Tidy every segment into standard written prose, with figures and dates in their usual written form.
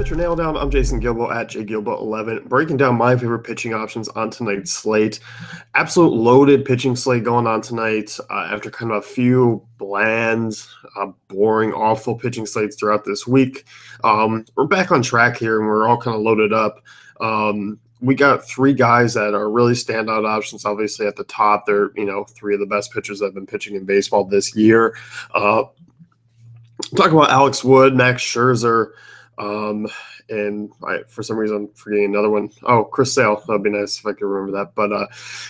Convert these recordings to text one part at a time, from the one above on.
Pitcher Nail Down. I'm Jason Gilbo at jgilbo11, breaking down my favorite pitching options on tonight's slate. Absolute loaded pitching slate going on tonight after kind of a few bland, boring, awful pitching slates throughout this week. We're back on track here, and we're all kind of loaded up. We got three guys that are really standout options, obviously, at the top. They're, three of the best pitchers that have been pitching in baseball this year. Talk about Alex Wood, Max Scherzer, and for some reason I'm forgetting another one. Oh, Chris Sale. That'd be nice if I could remember that. But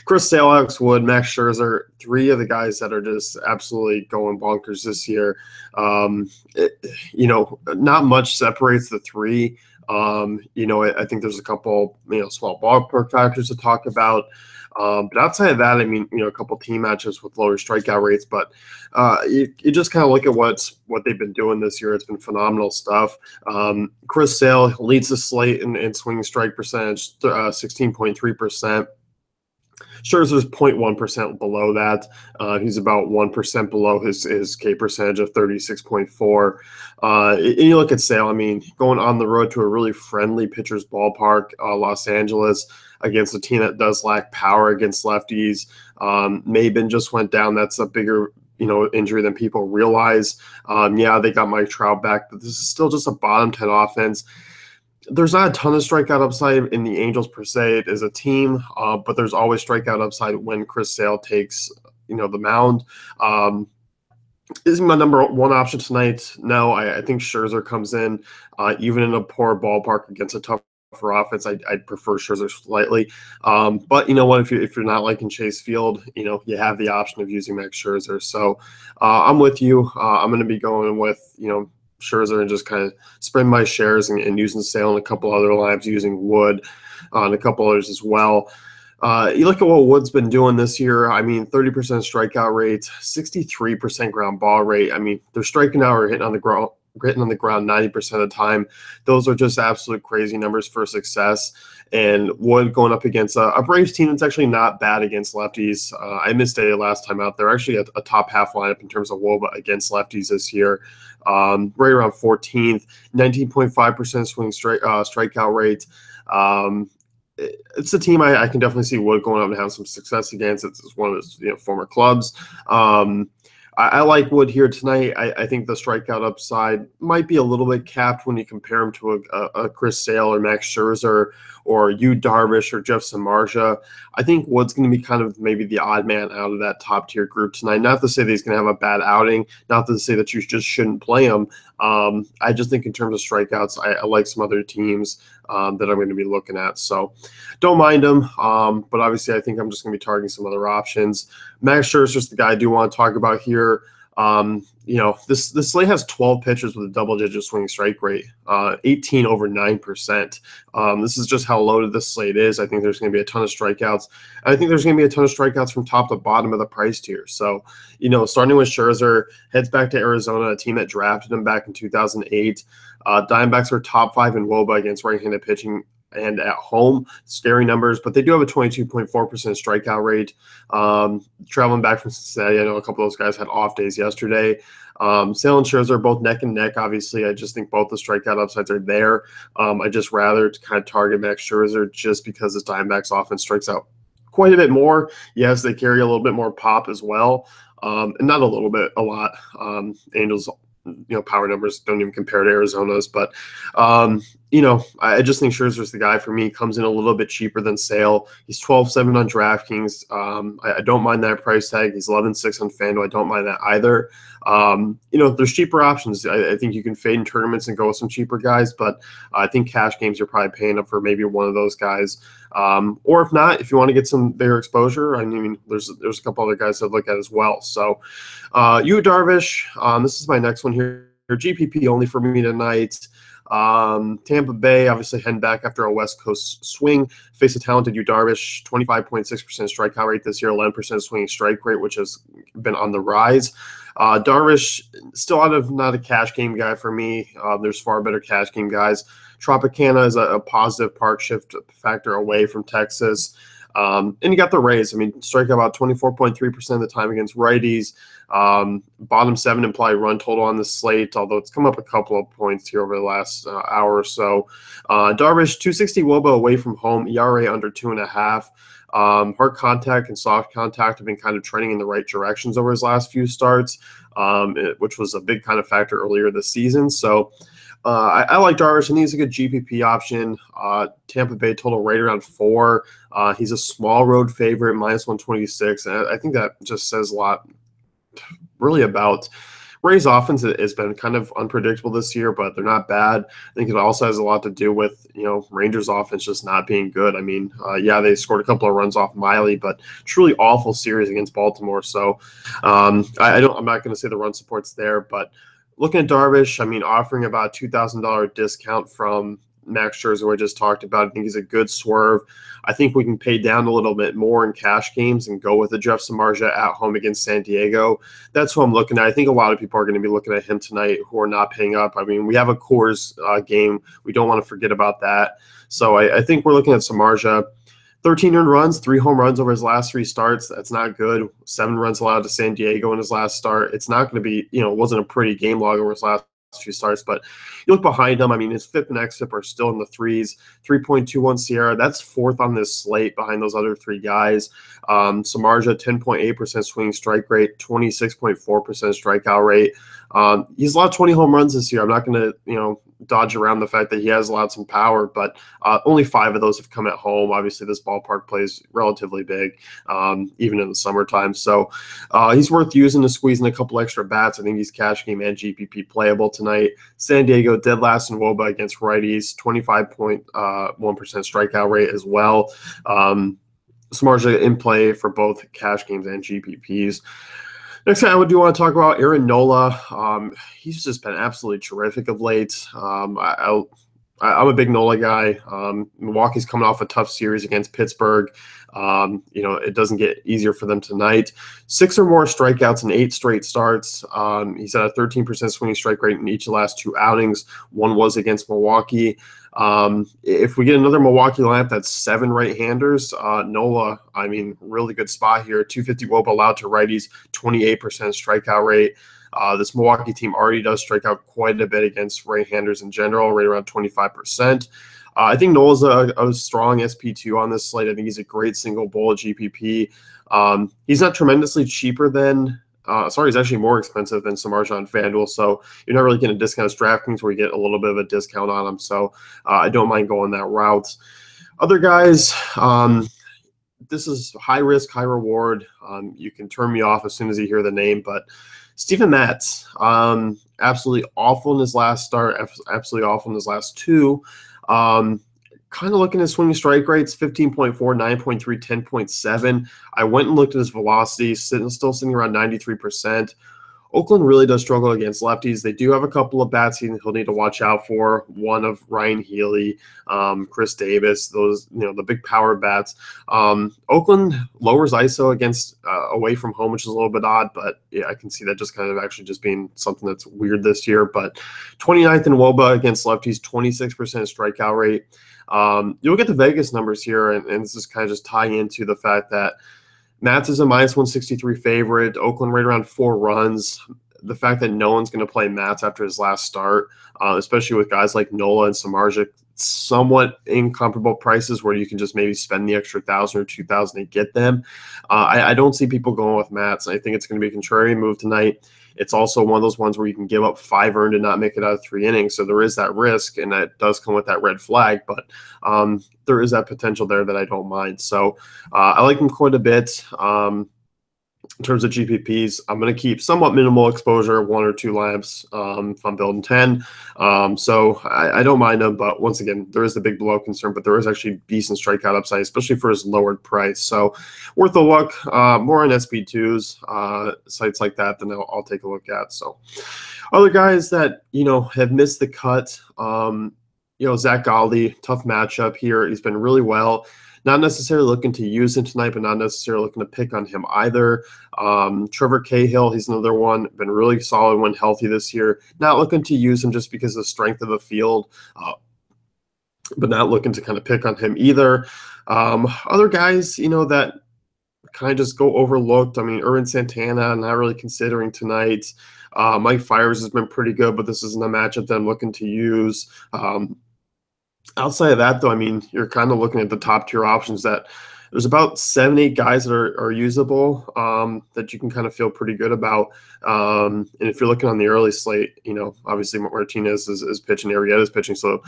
Chris Sale, Alex Wood, Max Scherzer, three of the guys that are just absolutely going bonkers this year. Not much separates the three. I think there's a couple, small ballpark factors to talk about. But outside of that, a couple team matches with lower strikeout rates. But you just kind of look at what they've been doing this year. It's been phenomenal stuff. Chris Sale leads the slate in swing strike percentage, 16.3%. Scherzer's 0.1% below that. He's about 1% below his K percentage of 36.4. And you look at Sale, going on the road to a really friendly pitcher's ballpark, Los Angeles, against a team that does lack power against lefties. Maben just went down. That's a bigger injury than people realize. They got Mike Trout back, but this is still just a bottom 10 offense. There's not a ton of strikeout upside in the Angels per se as a team, but there's always strikeout upside when Chris Sale takes, the mound. Is my number one option tonight? No, I think Scherzer comes in, even in a poor ballpark against a tougher offense. I'd prefer Scherzer slightly. But you know what? If you're not liking Chase Field, you have the option of using Max Scherzer. So I'm with you. I'm going to be going with, Scherzer and just kind of spreading my shares and using Sale in a couple other lineups, using Wood and a couple others as well. You look at what Wood's been doing this year. 30% strikeout rate, 63% ground ball rate. They're striking out or hitting on the ground 90% of the time. Those are just absolute crazy numbers for success. And Wood going up against a Braves team that's actually not bad against lefties. I misstated last time out. They're actually a top half lineup in terms of WOBA against lefties this year. Right around 14th, 19.5% swing strikeout rate. It's a team I can definitely see Wood going up and having some success against. It's one of his former clubs. I like Wood here tonight. I think the strikeout upside might be a little bit capped when you compare him to a Chris Sale or Max Scherzer or Yu Darvish or Jeff Samardzija. I think Wood's going to be kind of maybe the odd man out of that top tier group tonight. Not to say that he's going to have a bad outing, not to say that you just shouldn't play him. I just think in terms of strikeouts, I like some other teams that I'm going to be looking at. So don't mind him. But obviously I think I'm just going to be targeting some other options. Max Scherzer's the guy I do want to talk about here. This slate has 12 pitchers with a double-digit swing strike rate, 18 over 9%. This is just how loaded this slate is. I think there's going to be a ton of strikeouts. I think there's going to be a ton of strikeouts from top to bottom of the price tier. So, starting with Scherzer, heads back to Arizona, a team that drafted him back in 2008. Diamondbacks are top 5 in WOBA against right-handed pitching and at home. Scary numbers, but they do have a 22.4% strikeout rate. Traveling back from Cincinnati, I know a couple of those guys had off days yesterday. Sale and Scherzer are both neck and neck, obviously. I just think both the strikeout upsides are there. I just rather to kind of target Max Scherzer just because this Diamondbacks offense strikes out quite a bit more. Yes, they carry a little bit more pop as well. And not a little bit, a lot. Angels power numbers don't even compare to Arizona's, but I just think Scherzer's the guy for me. Comes in a little bit cheaper than Sale. He's 12.7 on DraftKings. I don't mind that price tag. He's 11.6 on FanDuel. I don't mind that either. There's cheaper options. I think you can fade in tournaments and go with some cheaper guys, but I think cash games you're probably paying up for maybe one of those guys. Or if not, if you want to get some bigger exposure, there's a couple other guys to look at as well. So Yu Darvish, this is my next one here. GPP only for me tonight. Tampa Bay obviously heading back after a West Coast swing. Face a talented Yu Darvish, 25.6% strikeout rate this year, 11% swinging strike rate, which has been on the rise. Darvish still not a cash game guy for me. There's far better cash game guys. Tropicana is a positive park shift factor away from Texas. And you got the Rays. I mean, strike about 24.3% of the time against righties. Bottom 7 implied run total on the slate, although it's come up a couple of points here over the last hour or so. Darvish, 260 WOBA away from home, ERA under 2.5. Hard contact and soft contact have been kind of trending in the right directions over his last few starts, which was a big kind of factor earlier this season. So I like Darvish. I think he's a good GPP option. Tampa Bay total right around 4. He's a small road favorite, -126. And I think that just says a lot really about Ray's offense. Has been kind of unpredictable this year, but they're not bad. I think it also has a lot to do with, Rangers offense just not being good. I mean, yeah, they scored a couple of runs off Miley, but truly awful series against Baltimore. So I'm not going to say the run support's there, but looking at Darvish, I mean, offering about a $2,000 discount from Max Scherzer, who I just talked about. I think he's a good swerve. I think we can pay down a little bit more in cash games and go with the Jeff Samardzija at home against San Diego. That's who I'm looking at. I think a lot of people are going to be looking at him tonight who are not paying up. I mean, we have a Coors game. We don't want to forget about that. So I think we're looking at Samardzija. 13 earned runs, 3 home runs over his last 3 starts. That's not good. 7 runs allowed to San Diego in his last start. It's not going to be, it wasn't a pretty game log over his last few starts, but you look behind him. I mean, his FIP and XFIP are still in the 3s, 3.21 Sierra. That's 4th on this slate behind those other 3 guys. Samardzija, 10.8% swinging strike rate, 26.4% strikeout rate. He's allowed 20 home runs this year. I'm not going to, dodge around the fact that he has allowed some power, but only 5 of those have come at home. Obviously, this ballpark plays relatively big, even in the summertime. So he's worth using to squeeze in a couple extra bats. I think he's cash game and GPP playable tonight. San Diego dead last in WOBA against righties, 25.1% strikeout rate as well. Samardzija in play for both cash games and GPPs. Next thing I do want to talk about Aaron Nola. He's just been absolutely terrific of late. I'm a big Nola guy. Milwaukee's coming off a tough series against Pittsburgh. It doesn't get easier for them tonight. 6 or more strikeouts in 8 straight starts. He's at a 13% swinging strike rate in each of the last 2 outings. One was against Milwaukee. If we get another Milwaukee lineup that's 7 right-handers, Nola, I mean, really good spot here. 250 WOBA allowed to righties, 28% strikeout rate. This Milwaukee team already does strike out quite a bit against right-handers in general, right around 25%. I think Nola's a strong SP2 on this slate. I think he's a great single bullet GPP. He's not tremendously cheaper than he's actually more expensive than Samardzija on FanDuel, so you're not really getting a discount as DraftKings where you get a little bit of a discount on him, so I don't mind going that route. Other guys, this is high risk, high reward. You can turn me off as soon as you hear the name, but Steven Matz, absolutely awful in his last start, absolutely awful in his last 2. Kind of looking at swinging strike rates, 15.4, 9.3, 10.7. I went and looked at his velocity, still sitting around 93%. Oakland really does struggle against lefties. They do have a couple of bats he'll need to watch out for. One of Ryan Healy, Chris Davis, those, the big power bats. Oakland lowers ISO against away from home, which is a little bit odd, but yeah, I can see that just kind of actually just being something that's weird this year. But 29th in WOBA against lefties, 26% strikeout rate. You'll get the Vegas numbers here, and this is kind of just tying into the fact that Matz is a -163 favorite. Oakland right around 4 runs. The fact that no one's going to play Matz after his last start, especially with guys like Nola and Samardzija, somewhat incomparable prices where you can just maybe spend the extra $1,000 or $2,000 to get them. I don't see people going with Matz. I think it's going to be a contrarian move tonight. It's also one of those ones where you can give up 5 earned and not make it out of 3 innings. So there is that risk, and that does come with that red flag. But there is that potential there that I don't mind. So I like him quite a bit. In terms of GPPs, I'm going to keep somewhat minimal exposure, 1 or 2 lamps if I'm building 10. So I don't mind them, but once again, there is the big blow concern, but there is actually decent strikeout upside, especially for his lowered price. So worth a look. More on SP2s, sites like that, then I'll take a look at. So other guys that, have missed the cut, Zach Galdi, tough matchup here. He's been really well. Not necessarily looking to use him tonight, but not necessarily looking to pick on him either. Trevor Cahill, he's another one. Been really solid when healthy this year. Not looking to use him just because of the strength of the field. but not looking to kind of pick on him either. Other guys, that kind of just go overlooked. I mean, Erwin Santana, not really considering tonight. Mike Fiers has been pretty good, but this isn't a matchup that I'm looking to use. Outside of that, though, I mean, you're kind of looking at the top tier options that there's about 7, 8 guys that are usable that you can kind of feel pretty good about. And if you're looking on the early slate, obviously Martinez is pitching, Arrieta is pitching. So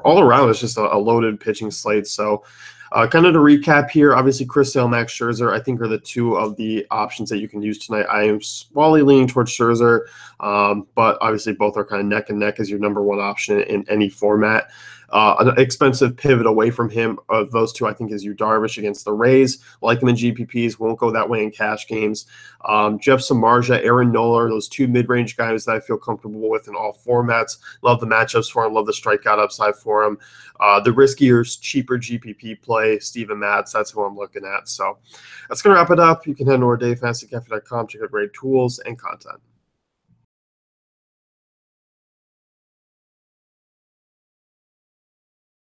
all around, it's just a loaded pitching slate. So kind of to recap here, obviously Chris Sale, Max Scherzer, I think are the 2 of the options that you can use tonight. I am smallly leaning towards Scherzer, but obviously both are kind of neck and neck as your number 1 option in any format. An expensive pivot away from him of those 2, I think, is Yu Darvish against the Rays. Like him in GPPs, won't go that way in cash games. Jeff Samardzija, Aaron Nola, those 2 mid-range guys that I feel comfortable with in all formats. Love the matchups for him. Love the strikeout upside for him. The riskier, cheaper GPP play, Steven Matz, that's who I'm looking at. So that's going to wrap it up. You can head to our dayfantasycafe.com, check out great tools and content.